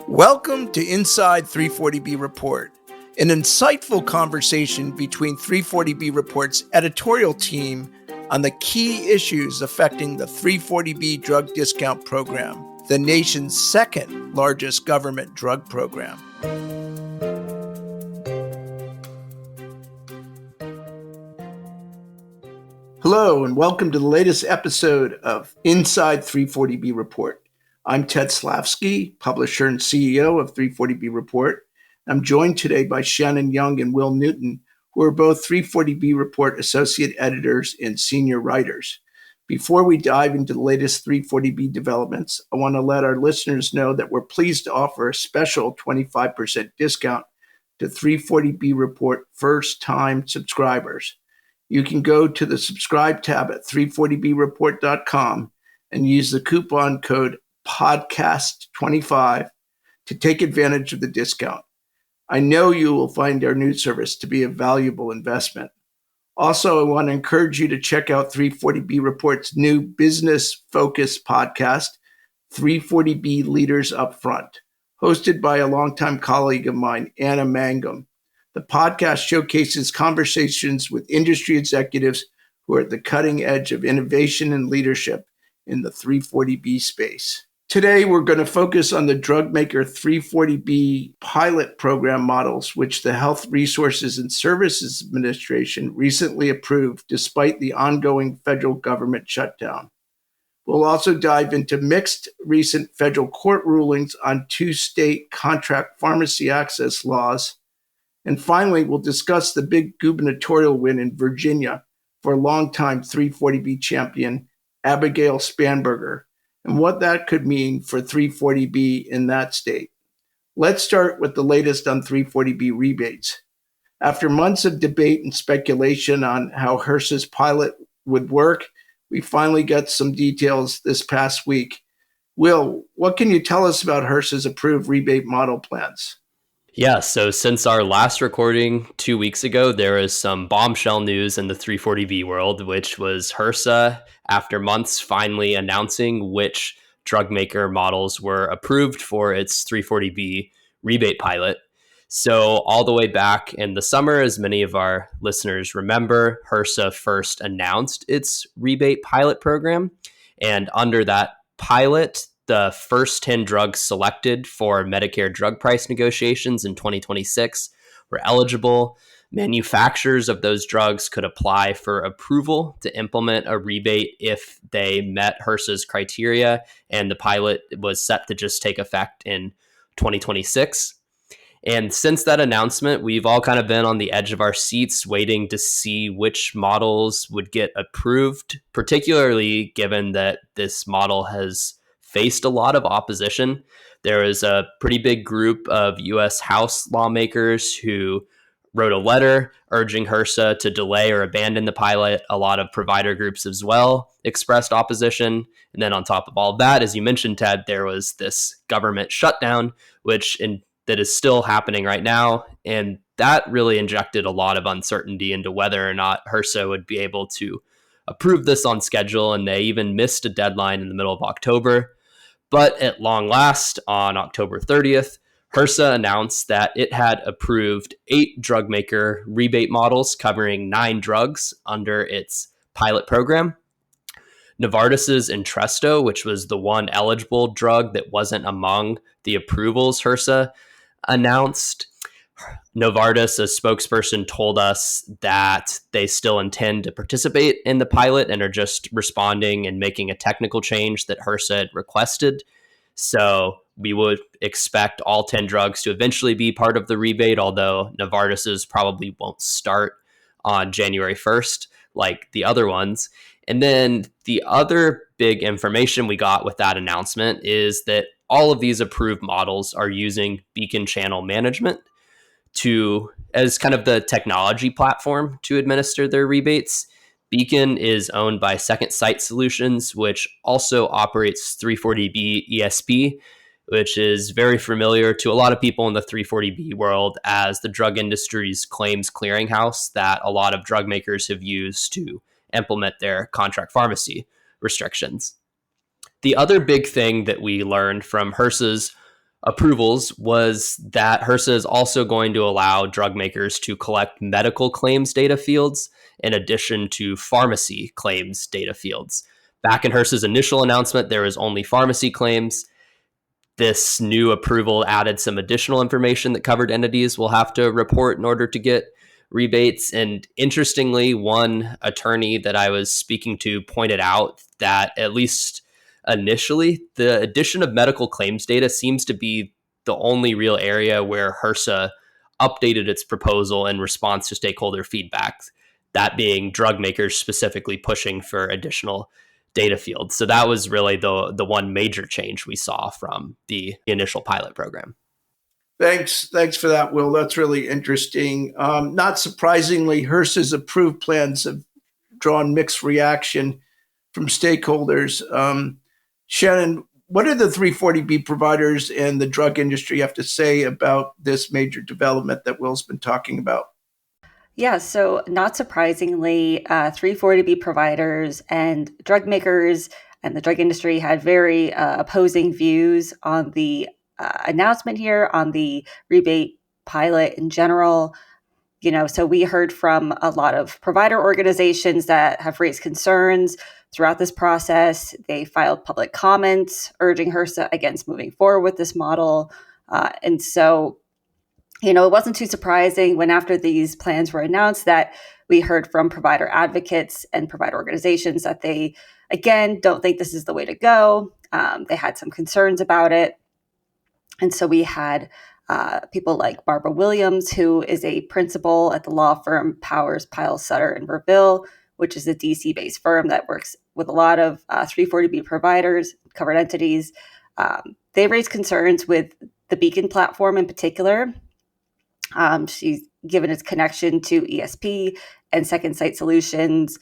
Welcome to Inside 340B Report, an insightful conversation between 340B Report's editorial team on the key issues affecting the 340B drug discount program, the nation's second largest government drug program. Hello, and welcome to the latest episode of Inside 340B Report. I'm Ted Slafsky, publisher and CEO of 340B Report. I'm joined today by Shannon Young and Will Newton, who are both 340B Report associate editors and senior writers. Before we dive into the latest 340B developments, I want to let our listeners know that we're pleased to offer a special 25% discount to 340B Report first-time subscribers. You can go to the subscribe tab at 340breport.com and use the coupon code podcast25 to take advantage of the discount. I know you will find our news service to be a valuable investment. Also, I want to encourage you to check out 340B Report's new business-focused podcast, 340B Leaders Up Front, hosted by a longtime colleague of mine, Anna Mangum. The podcast showcases conversations with industry executives who are at the cutting edge of innovation and leadership in the 340B space. Today, we're going to focus on the Drugmaker 340B pilot program models, which the Health Resources and Services Administration recently approved despite the ongoing federal government shutdown. We'll also dive into mixed recent federal court rulings on two state contract pharmacy access laws. And finally, we'll discuss the big gubernatorial win in Virginia for longtime 340B champion Abigail Spanberger, and what that could mean for 340B in that state. Let's start with the latest on 340B rebates. After months of debate and speculation on how HRSA's pilot would work, we finally got some details this past week. Will, what can you tell us about HRSA's approved rebate model plans? Yeah, so since our last recording 2 weeks ago, there is some bombshell news in the 340B world, which was HRSA, after months, finally announcing which Drugmaker models were approved for its 340B rebate pilot. So all the way back in the summer, as many of our listeners remember, HRSA first announced its rebate pilot program. And under that pilot, the first 10 drugs selected for Medicare drug price negotiations in 2026 were eligible. Manufacturers of those drugs could apply for approval to implement a rebate if they met HRSA's criteria, and the pilot was set to just take effect in 2026. And since that announcement, we've all kind of been on the edge of our seats waiting to see which models would get approved, particularly given that this model has faced a lot of opposition. There is a pretty big group of U.S. House lawmakers who wrote a letter urging HRSA to delay or abandon the pilot. A lot of provider groups as well expressed opposition. And then on top of all of that, as you mentioned, Ted, there was this government shutdown, that is still happening right now. And that really injected a lot of uncertainty into whether or not HRSA would be able to approve this on schedule. And they even missed a deadline in the middle of October. But at long last, on October 30th, HRSA announced that it had approved 8 Drugmaker rebate models covering 9 drugs under its pilot program. Novartis's Entresto, which was the one eligible drug that wasn't among the approvals HRSA announced. Novartis, a spokesperson, told us that they still intend to participate in the pilot and are just responding and making a technical change that HRSA had requested. So we would expect all 10 drugs to eventually be part of the rebate, although Novartis's probably won't start on January 1st like the other ones. And then the other big information we got with that announcement is that all of these approved models are using beacon channel management as kind of the technology platform to administer their rebates. Beacon is owned by Second Sight Solutions, which also operates 340B ESP, which is very familiar to a lot of people in the 340B world as the drug industry's claims clearinghouse that a lot of drug makers have used to implement their contract pharmacy restrictions. The other big thing that we learned from HRSA's approvals was that HRSA is also going to allow drug makers to collect medical claims data fields in addition to pharmacy claims data fields. Back in HRSA's initial announcement, there was only pharmacy claims. This new approval added some additional information that covered entities will have to report in order to get rebates. And interestingly, one attorney that I was speaking to pointed out that at least initially, the addition of medical claims data seems to be the only real area where HRSA updated its proposal in response to stakeholder feedback, that being drug makers specifically pushing for additional data fields. So that was really the one major change we saw from the initial pilot program. Thanks for that, Will. That's really interesting. Not surprisingly, HRSA's approved plans have drawn mixed reaction from stakeholders. Shannon, what do the 340B providers and the drug industry have to say about this major development that Will's been talking about? Yeah, so not surprisingly, 340B providers and drug makers and the drug industry had very opposing views on the announcement here, on the rebate pilot in general. So we heard from a lot of provider organizations that have raised concerns throughout this process. They filed public comments urging HRSA against moving forward with this model. And so it wasn't too surprising when after these plans were announced that we heard from provider advocates and provider organizations that they, again, don't think this is the way to go. They had some concerns about it. And so we had people like Barbara Williams, who is a principal at the law firm Powers, Pyle, Sutter, and Verville, which is a DC-based firm that works with a lot of 340B providers, covered entities. They raised concerns with the Beacon platform in particular. She's given its connection to ESP and Second Sight Solutions.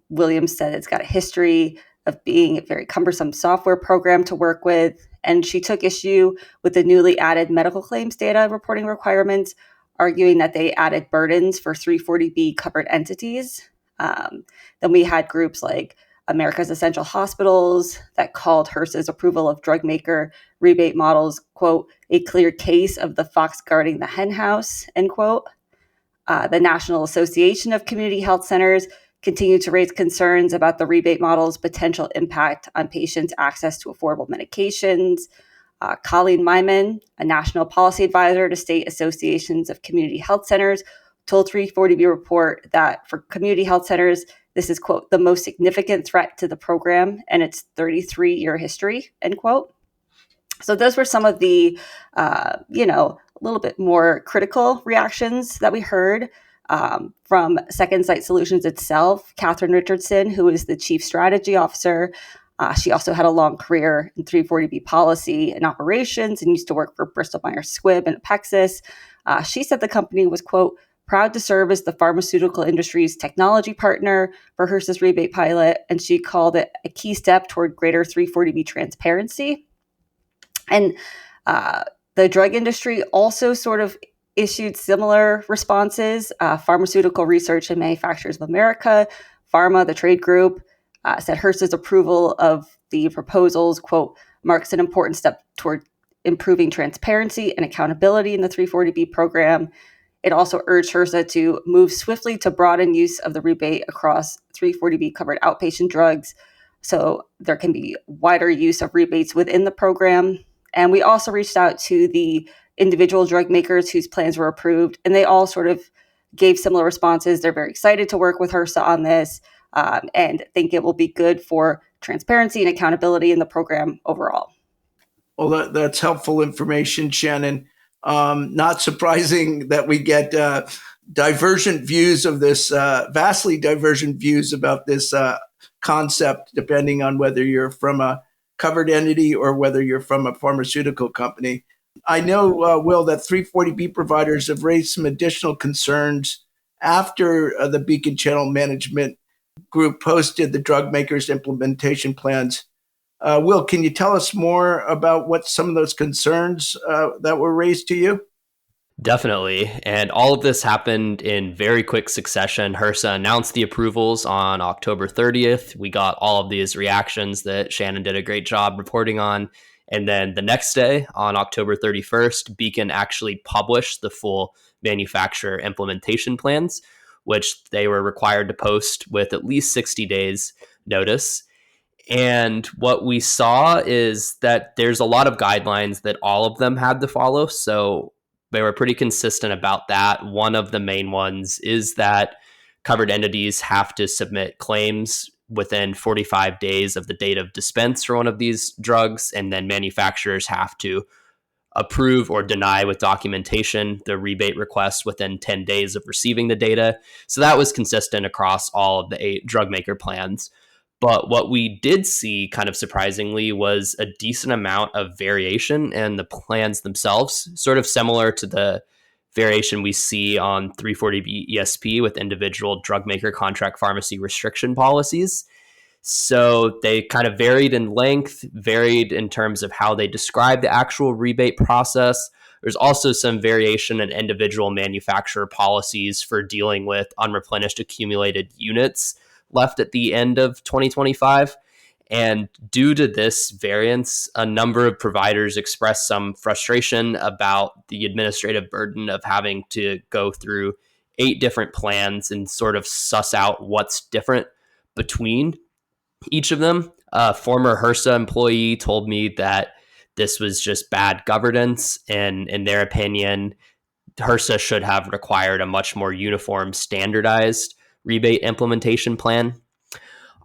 Williams said it's got a history of being a very cumbersome software program to work with. And she took issue with the newly added medical claims data reporting requirements, arguing that they added burdens for 340B covered entities. Then we had groups like America's Essential Hospitals that called HRSA's approval of Drugmaker rebate models, quote, a clear case of the fox guarding the hen house, end quote. The National Association of Community Health Centers continued to raise concerns about the rebate model's potential impact on patients' access to affordable medications. Colleen Myman, a national policy advisor to state associations of community health centers, told 340B Report that for community health centers, this is, quote, the most significant threat to the program and its 33-year history, end quote. So those were some of the, a little bit more critical reactions that we heard from Second Sight Solutions itself. Catherine Richardson, who is the chief strategy officer, she also had a long career in 340B policy and operations and used to work for Bristol Myers Squibb and Apexis. She said the company was, quote, proud to serve as the pharmaceutical industry's technology partner for HRSA's rebate pilot, and she called it a key step toward greater 340B transparency. And the drug industry also sort of issued similar responses. Pharmaceutical Research and Manufacturers of America, Pharma, the trade group, said HRSA's approval of the proposals, quote, marks an important step toward improving transparency and accountability in the 340B program. It also urged HRSA to move swiftly to broaden use of the rebate across 340B covered outpatient drugs, so there can be wider use of rebates within the program. And we also reached out to the individual drug makers whose plans were approved, and they all sort of gave similar responses. They're very excited to work with HRSA on this and think it will be good for transparency and accountability in the program overall. Well, that's helpful information, Shannon. Not surprising that we get divergent views of this, vastly divergent views about this concept, depending on whether you're from a covered entity or whether you're from a pharmaceutical company. I know, Will, that 340B providers have raised some additional concerns after the Beacon Channel Management Group posted the drug makers implementation plans. Will, can you tell us more about what some of those concerns that were raised to you? Definitely. And all of this happened in very quick succession. HRSA announced the approvals on October 30th. We got all of these reactions that Shannon did a great job reporting on. And then the next day, on October 31st, Beacon actually published the full manufacturer implementation plans, which they were required to post with at least 60 days notice. And what we saw is that there's a lot of guidelines that all of them had to follow. So they were pretty consistent about that. One of the main ones is that covered entities have to submit claims within 45 days of the date of dispense for one of these drugs. And then manufacturers have to approve or deny with documentation the rebate request within 10 days of receiving the data. So that was consistent across all of the 8 drug maker plans. But what we did see, kind of surprisingly, was a decent amount of variation in the plans themselves, sort of similar to the variation we see on 340B ESP with individual drug maker contract pharmacy restriction policies. So they kind of varied in length, varied in terms of how they describe the actual rebate process. There's also some variation in individual manufacturer policies for dealing with unreplenished accumulated units left at the end of 2025. And due to this variance, a number of providers expressed some frustration about the administrative burden of having to go through 8 different plans and sort of suss out what's different between each of them. A former HRSA employee told me that this was just bad governance, and in their opinion, HRSA should have required a much more uniform, standardized rebate implementation plan.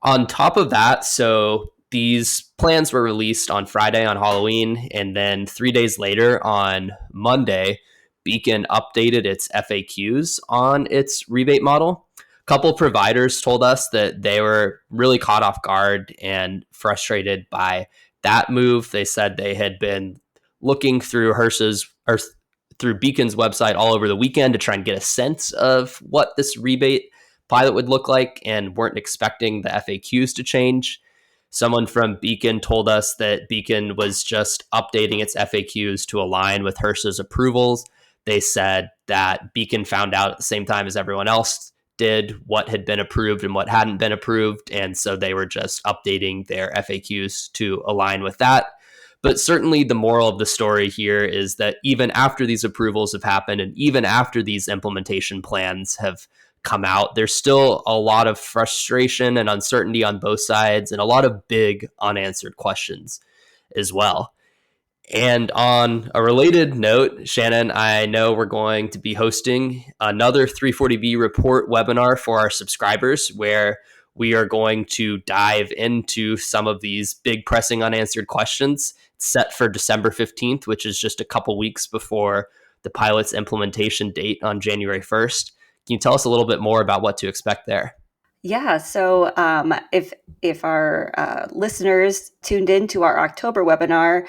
On top of that, so these plans were released on Friday on Halloween, and then 3 days later on Monday, Beacon updated its FAQs on its rebate model. A couple providers told us that they were really caught off guard and frustrated by that move. They said they had been looking through HRSA's or through Beacon's website all over the weekend to try and get a sense of what this rebate pilot would look like and weren't expecting the FAQs to change. Someone from Beacon told us that Beacon was just updating its FAQs to align with HRSA's approvals. They said that Beacon found out at the same time as everyone else did what had been approved and what hadn't been approved, and so they were just updating their FAQs to align with that. But certainly the moral of the story here is that even after these approvals have happened and even after these implementation plans have come out, there's still a lot of frustration and uncertainty on both sides and a lot of big unanswered questions as well. And on a related note, Shannon, I know we're going to be hosting another 340B report webinar for our subscribers where we are going to dive into some of these big pressing unanswered questions. It's set for December 15th, which is just a couple weeks before the pilot's implementation date on January 1st. Can you tell us a little bit more about what to expect there? Yeah, so if our listeners tuned in to our October webinar,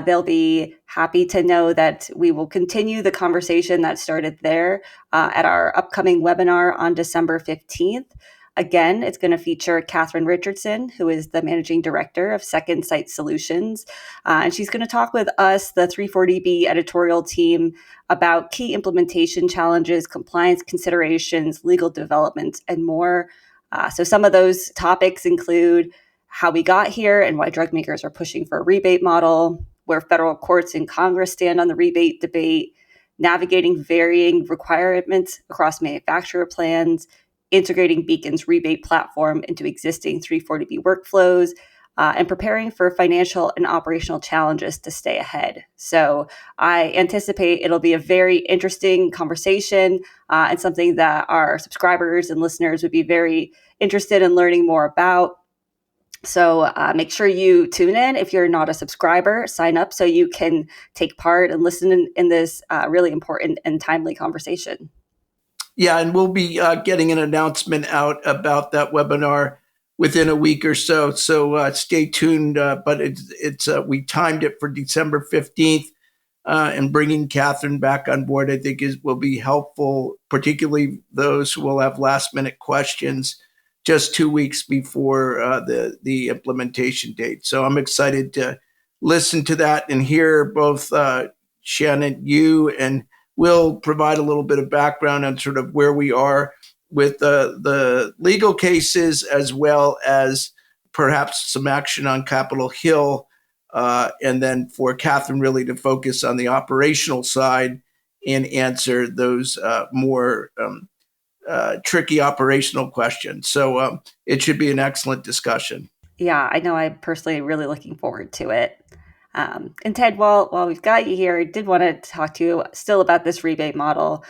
they'll be happy to know that we will continue the conversation that started there at our upcoming webinar on December 15th. Again, it's going to feature Catherine Richardson, who is the managing director of Second Sight Solutions. And she's going to talk with us, the 340B editorial team, about key implementation challenges, compliance considerations, legal developments, and more. So some of those topics include how we got here and why drug makers are pushing for a rebate model, where federal courts and Congress stand on the rebate debate, navigating varying requirements across manufacturer plans, integrating Beacon's rebate platform into existing 340B workflows, and preparing for financial and operational challenges to stay ahead. So I anticipate it'll be a very interesting conversation and something that our subscribers and listeners would be very interested in learning more about. So make sure you tune in. If you're not a subscriber, sign up so you can take part and listen in this really important and timely conversation. Yeah, and we'll be getting an announcement out about that webinar within a week or so. So stay tuned. But it's we timed it for December 15th, and bringing Catherine back on board, I think, will be helpful, particularly those who will have last minute questions just 2 weeks before the implementation date. So I'm excited to listen to that and hear both Shannon, you, and Will provide a little bit of background on sort of where we are with the legal cases, as well as perhaps some action on Capitol Hill and then for Catherine really to focus on the operational side and answer those more tricky operational questions. So it should be an excellent discussion. Yeah, I know I'm personally really looking forward to it. And Ted, while we've got you here, I did want to talk to you still about this rebate model.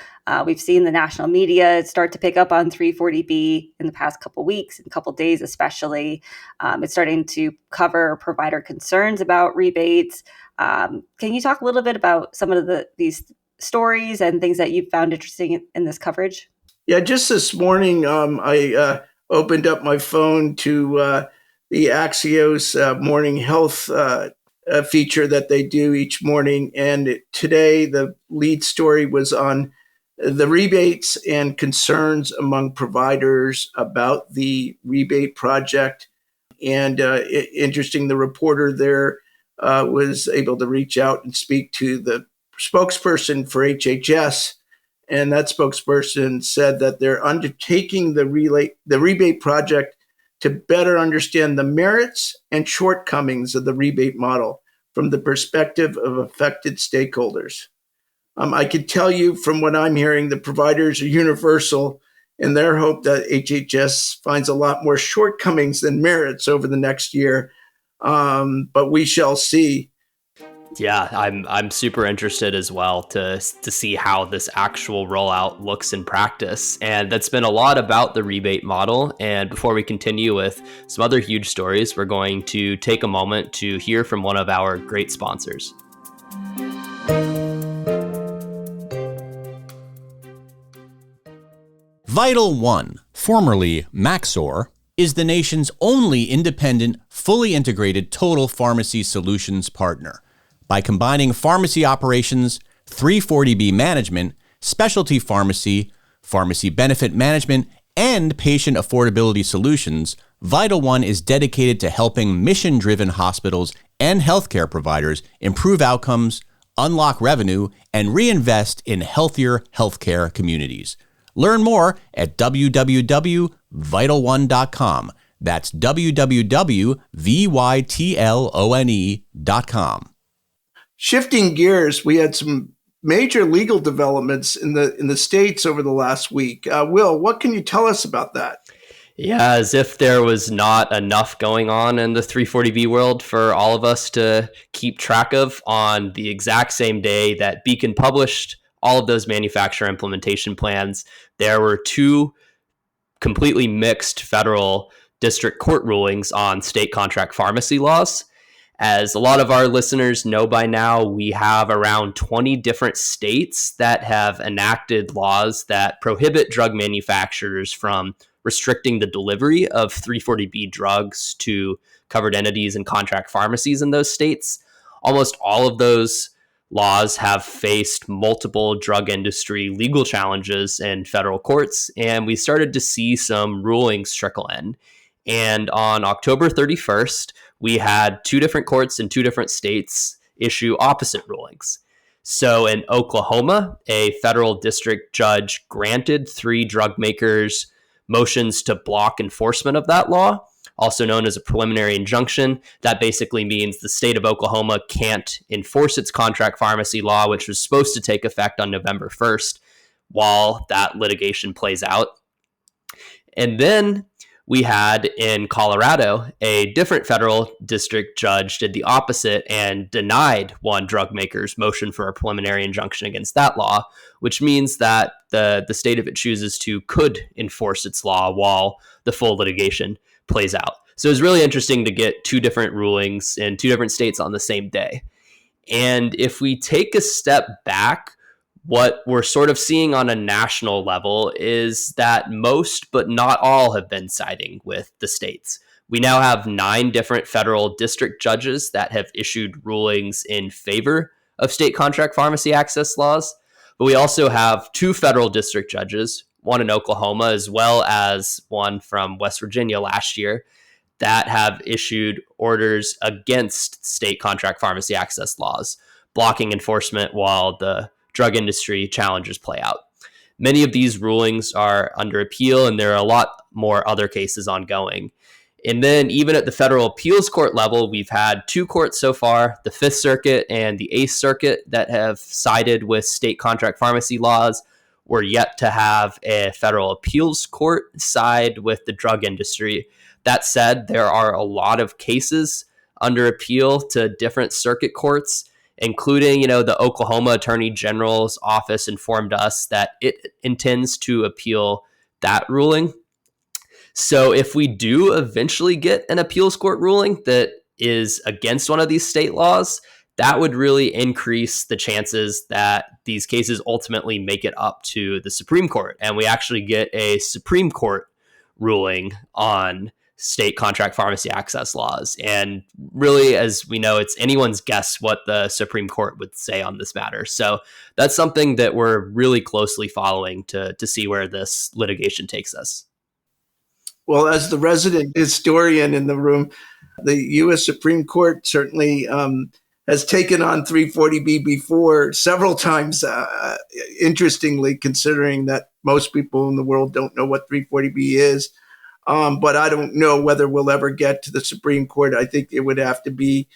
We've seen the national media start to pick up on 340B in the past couple weeks, and couple days especially. It's starting to cover provider concerns about rebates. Can you talk a little bit about some of these stories and things that you've found interesting in this coverage? Yeah, just this morning, I opened up my phone to the Axios morning health feature that they do each morning. And today, the lead story was on the rebates and concerns among providers about the rebate project. And interesting, the reporter there was able to reach out and speak to the spokesperson for HHS. And that spokesperson said that they're undertaking the rebate project to better understand the merits and shortcomings of the rebate model from the perspective of affected stakeholders. I can tell you from what I'm hearing, the providers are universal in their hope that HHS finds a lot more shortcomings than merits over the next year. But we shall see. Yeah, I'm super interested as well to see how this actual rollout looks in practice. And that's been a lot about the rebate model. And before we continue with some other huge stories, we're going to take a moment to hear from one of our great sponsors. Vital One, formerly Maxor, is the nation's only independent, fully integrated total pharmacy solutions partner. By combining pharmacy operations, 340B management, specialty pharmacy, pharmacy benefit management, and patient affordability solutions, Vital One is dedicated to helping mission-driven hospitals and healthcare providers improve outcomes, unlock revenue, and reinvest in healthier healthcare communities. Learn more at www.vitalone.com. That's www.vitalone.com. Shifting gears, we had some major legal developments in the states over the last week. Will, what can you tell us about that? Yeah, as if there was not enough going on in the 340B world for all of us to keep track of. On the exact same day that Beacon published all of those manufacturer implementation plans, there were two completely mixed federal district court rulings on state contract pharmacy laws. As a lot of our listeners know by now, we have around 20 different states that have enacted laws that prohibit drug manufacturers from restricting the delivery of 340B drugs to covered entities and contract pharmacies in those states. Almost all of those laws have faced multiple drug industry legal challenges in federal courts, and we started to see some rulings trickle in. And on October 31st, we had two different courts in two different states issue opposite rulings. So in Oklahoma, a federal district judge granted 3 drug makers motions to block enforcement of that law, also known as a preliminary injunction. That basically means the state of Oklahoma can't enforce its contract pharmacy law, which was supposed to take effect on November 1st, while that litigation plays out. And then we had in Colorado, a different federal district judge did the opposite and denied one drug maker's motion for a preliminary injunction against that law, which means that the state, if it chooses to, could enforce its law while the full litigation plays out. So it's really interesting to get two different rulings in two different states on the same day. And if we take a step back, what we're sort of seeing on a national level is that most, but not all, have been siding with the states. We now have 9 different federal district judges that have issued rulings in favor of state contract pharmacy access laws. But we also have 2 federal district judges, one in Oklahoma, as well as one from West Virginia last year, that have issued orders against state contract pharmacy access laws, blocking enforcement while the drug industry challenges play out. Many of these rulings are under appeal, and there are a lot more other cases ongoing. And then even at the federal appeals court level, we've had two courts so far, the Fifth Circuit and the Eighth Circuit, that have sided with state contract pharmacy laws. We're yet to have a federal appeals court side with the drug industry. That said, there are a lot of cases under appeal to different circuit courts, including, the Oklahoma Attorney General's office informed us that it intends to appeal that ruling. So if we do eventually get an appeals court ruling that is against one of these state laws, that would really increase the chances that these cases ultimately make it up to the Supreme Court. And we actually get a Supreme Court ruling on state contract pharmacy access laws. And really, as we know, it's anyone's guess what the Supreme Court would say on this matter. So that's something that we're really closely following to see where this litigation takes us. Well, as the resident historian in the room, the U.S. Supreme Court certainly has taken on 340B before several times, interestingly, considering that most people in the world don't know what 340B is. But I don't know whether we'll ever get to the Supreme Court. I think it would have to be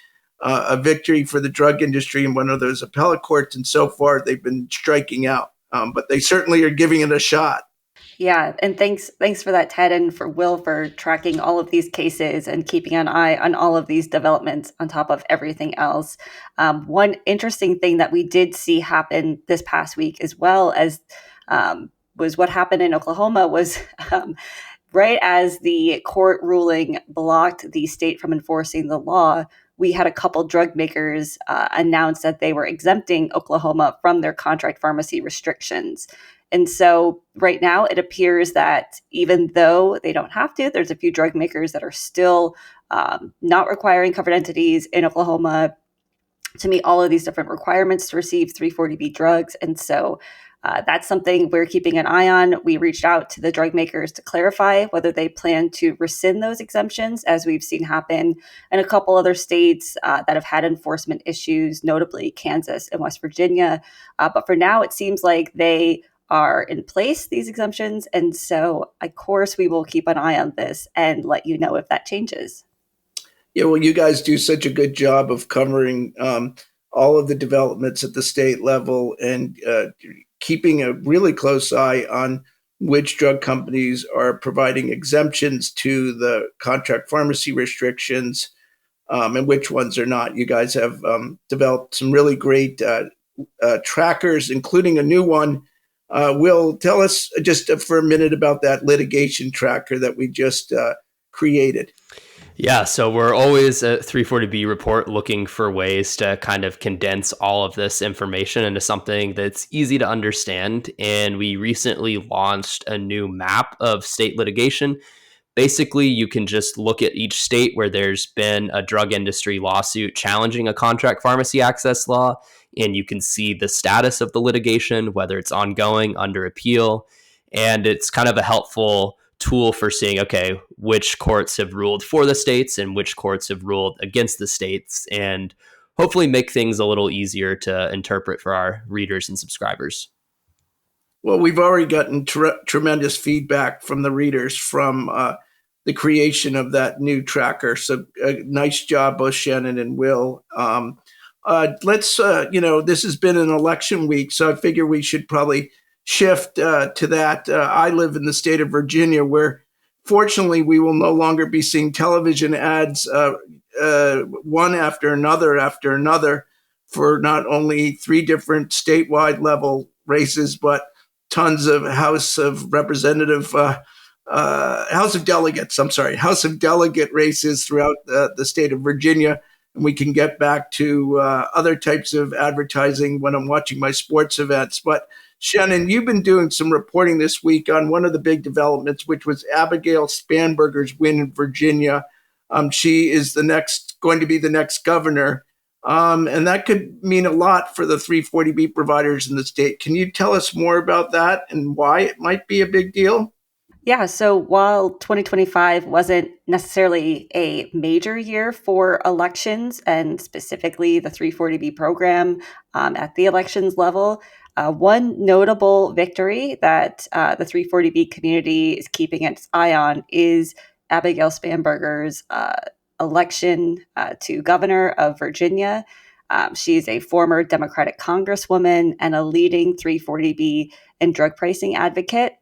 a victory for the drug industry in one of those appellate courts. And so far, they've been striking out. But they certainly are giving it a shot. Yeah, and thanks for that, Ted, and for Will for tracking all of these cases and keeping an eye on all of these developments on top of everything else. One interesting thing that we did see happen this past week, as well as was what happened in Oklahoma, was right as the court ruling blocked the state from enforcing the law, we had a couple drug makers announce that they were exempting Oklahoma from their contract pharmacy restrictions. And so right now it appears that even though they don't have to, there's a few drug makers that are still not requiring covered entities in Oklahoma to meet all of these different requirements to receive 340B drugs. And so that's something we're keeping an eye on. We reached out to the drug makers to clarify whether they plan to rescind those exemptions, as we've seen happen in a couple other states that have had enforcement issues, notably Kansas and West Virginia. But for now, it seems like they are in place, these exemptions. And so, of course, we will keep an eye on this and let you know if that changes. Yeah, well, you guys do such a good job of covering all of the developments at the state level and keeping a really close eye on which drug companies are providing exemptions to the contract pharmacy restrictions and which ones are not. You guys have developed some really great trackers, including a new one. Will, tell us just for a minute about that litigation tracker that we just created. Yeah, so we're always at 340B Report looking for ways to kind of condense all of this information into something that's easy to understand. And we recently launched a new map of state litigation. Basically, you can just look at each state where there's been a drug industry lawsuit challenging a contract pharmacy access law, and you can see the status of the litigation, whether it's ongoing, under appeal. And it's kind of a helpful tool for seeing, okay, which courts have ruled for the states and which courts have ruled against the states, and hopefully make things a little easier to interpret for our readers and subscribers. Well, we've already gotten tremendous feedback from the readers from the creation of that new tracker. So nice job, both Shannon and Will. Let's, this has been an election week, so I figure we should probably shift to that. I live in the state of Virginia, where fortunately we will no longer be seeing television ads one after another for not only 3 different statewide level races, but tons of House of Delegate races throughout the state of Virginia. And we can get back to other types of advertising when I'm watching my sports events. But Shannon, you've been doing some reporting this week on one of the big developments, which was Abigail Spanberger's win in Virginia. She is going to be the next governor. And that could mean a lot for the 340B providers in the state. Can you tell us more about that and why it might be a big deal? Yeah, so while 2025 wasn't necessarily a major year for elections, and specifically the 340B program at the elections level, one notable victory that the 340B community is keeping its eye on is Abigail Spanberger's election to governor of Virginia. She's a former Democratic congresswoman and a leading 340B and drug pricing advocate.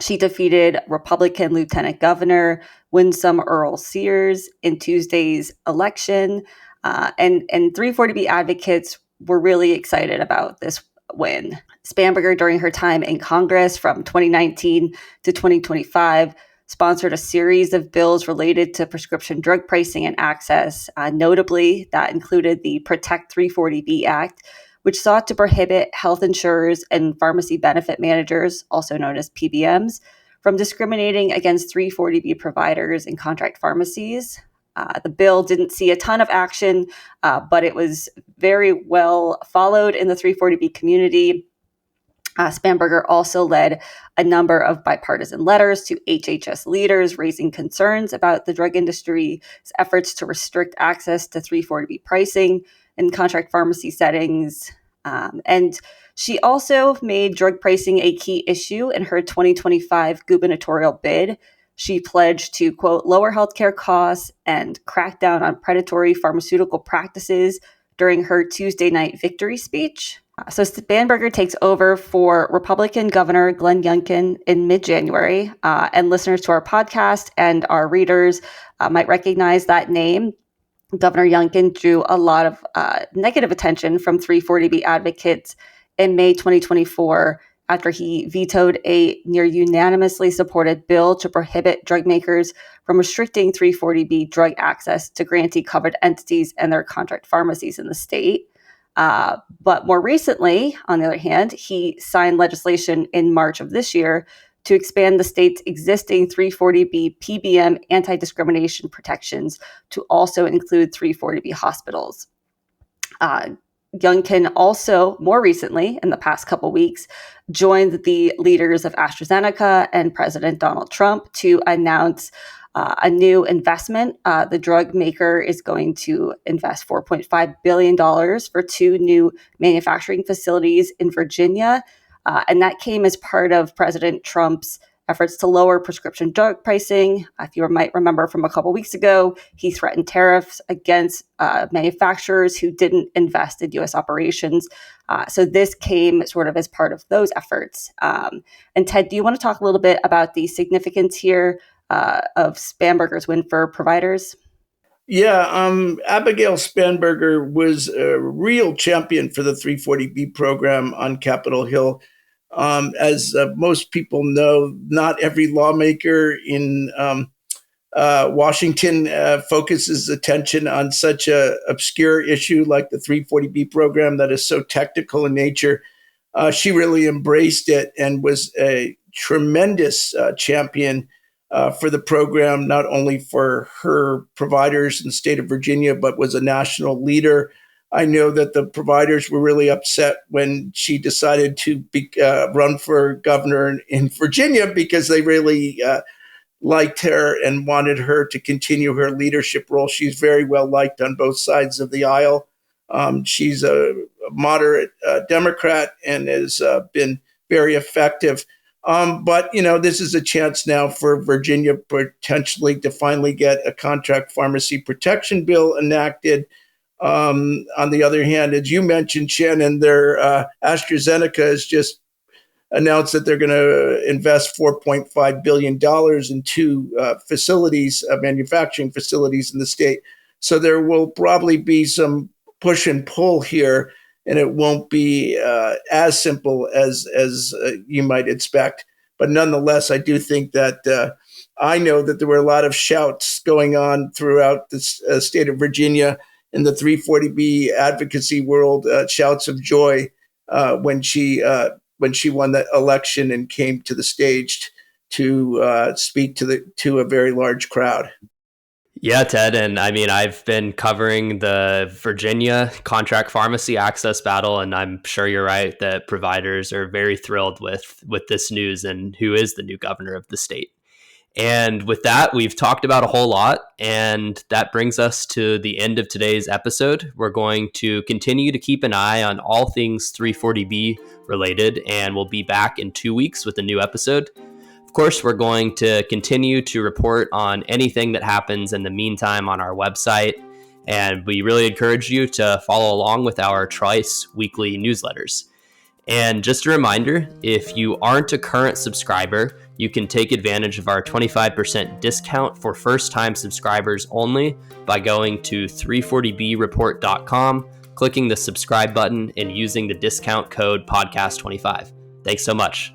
She defeated Republican Lieutenant Governor Winsome Earl Sears in Tuesday's election. And 340B advocates were really excited about this win. Spanberger, during her time in Congress from 2019 to 2025, sponsored a series of bills related to prescription drug pricing and access. Notably, that included the Protect 340B Act, which sought to prohibit health insurers and pharmacy benefit managers, also known as PBMs, from discriminating against 340B providers and contract pharmacies. The bill didn't see a ton of action, but it was very well followed in the 340B community. Spanberger also led a number of bipartisan letters to HHS leaders raising concerns about the drug industry's efforts to restrict access to 340B pricing in contract pharmacy settings. And she also made drug pricing a key issue in her 2025 gubernatorial bid. She pledged to, quote, lower healthcare costs and crack down on predatory pharmaceutical practices during her Tuesday night victory speech. So Spanberger takes over for Republican Governor Glenn Youngkin in mid-January, and listeners to our podcast and our readers might recognize that name. Governor Youngkin drew a lot of negative attention from 340B advocates in May 2024 after he vetoed a near unanimously supported bill to prohibit drug makers from restricting 340B drug access to grantee-covered entities and their contract pharmacies in the state. But more recently, on the other hand, he signed legislation in March of this year to expand the state's existing 340B PBM anti-discrimination protections to also include 340B hospitals. Youngkin also, more recently, in the past couple weeks, joined the leaders of AstraZeneca and President Donald Trump to announce a new investment. The Drugmaker is going to invest $4.5 billion for 2 new manufacturing facilities in Virginia. And that came as part of President Trump's efforts to lower prescription drug pricing. If you might remember from a couple weeks ago, he threatened tariffs against manufacturers who didn't invest in U.S. operations. So this came sort of as part of those efforts. And Ted, do you want to talk a little bit about the significance here of Spanberger's win for providers? Yeah, Abigail Spanberger was a real champion for the 340B program on Capitol Hill. As most people know, not every lawmaker in Washington focuses attention on such an obscure issue like the 340B program that is so technical in nature. She really embraced it and was a tremendous champion for the program, not only for her providers in the state of Virginia, but was a national leader. I know that the providers were really upset when she decided to run for governor in Virginia because they really liked her and wanted her to continue her leadership role. She's very well liked on both sides of the aisle. She's a moderate Democrat and has been very effective. But, this is a chance now for Virginia potentially to finally get a contract pharmacy protection bill enacted. On the other hand, as you mentioned, Shannon, their AstraZeneca has just announced that they're going to invest $4.5 billion in 2 facilities, manufacturing facilities in the state. So there will probably be some push and pull here, and it won't be as simple as you might expect. But nonetheless, I do think that I know that there were a lot of shouts going on throughout the state of Virginia in the 340B advocacy world, shouts of joy when she won the election and came to the stage to speak to a very large crowd. Yeah, Ted. And I mean, I've been covering the Virginia contract pharmacy access battle, and I'm sure you're right that providers are very thrilled with this news and who is the new governor of the state. And with that, we've talked about a whole lot, and that brings us to the end of today's episode. We're going to continue to keep an eye on all things 340B related, and we'll be back in 2 weeks with a new episode. Of course, we're going to continue to report on anything that happens in the meantime on our website, and we really encourage you to follow along with our Trice weekly newsletters. And just a reminder, if you aren't a current subscriber, you can take advantage of our 25% discount for first-time subscribers only by going to 340breport.com, clicking the subscribe button, and using the discount code podcast25. Thanks so much.